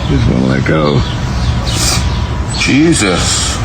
Just won't let go. Jesus.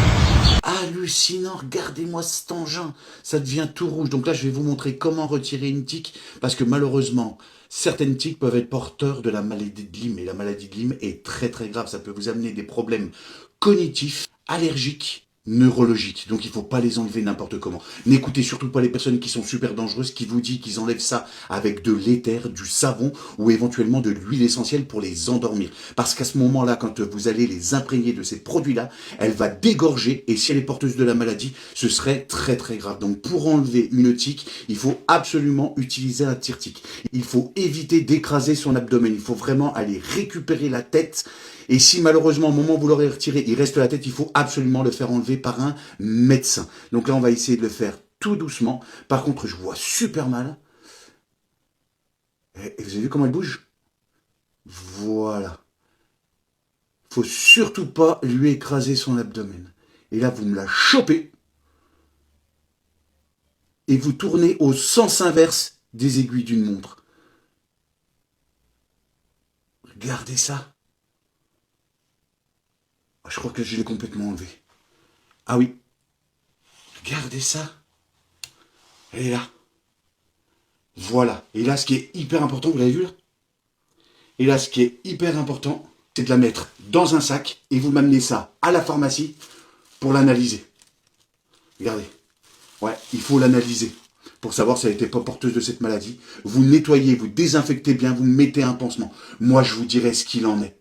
Hallucinant, regardez-moi cet engin, ça devient tout rouge. Donc là, je vais vous montrer comment retirer une tique, parce que malheureusement, certaines tiques peuvent être porteurs de la maladie de Lyme, et la maladie de Lyme est très très grave. Ça peut vous amener des problèmes cognitifs, allergiques, neurologiques. Donc il ne faut pas les enlever n'importe comment. N'écoutez surtout pas les personnes qui sont super dangereuses, qui vous disent qu'ils enlèvent ça avec de l'éther, du savon ou éventuellement de l'huile essentielle pour les endormir. Parce qu'à ce moment-là, quand vous allez les imprégner de ces produits-là, elle va dégorger, et si elle est porteuse de la maladie, ce serait très très grave. Donc pour enlever une tique, il faut absolument utiliser un tire-tique. Il faut éviter d'écraser son abdomen. Il faut vraiment aller récupérer la tête. Et si malheureusement, au moment où vous l'aurez retiré, il reste la tête, il faut absolument le faire enlever par un médecin. Donc là, on va essayer de le faire tout doucement. Par contre, je vois super mal. Et vous avez vu comment elle bouge? Voilà. Faut surtout pas lui écraser son abdomen. Et là, vous me la chopez. Et vous tournez au sens inverse des aiguilles d'une montre. Regardez ça. Je crois que je l'ai complètement enlevé. Ah oui. Regardez ça. Elle est là. Voilà. Et là, ce qui est hyper important, vous l'avez vu là? Et là, ce qui est hyper important, c'est de la mettre dans un sac et vous m'amenez ça à la pharmacie pour l'analyser. Regardez. Ouais, il faut l'analyser pour savoir si elle n'était pas porteuse de cette maladie. Vous nettoyez, vous désinfectez bien, vous mettez un pansement. Moi, je vous dirai ce qu'il en est.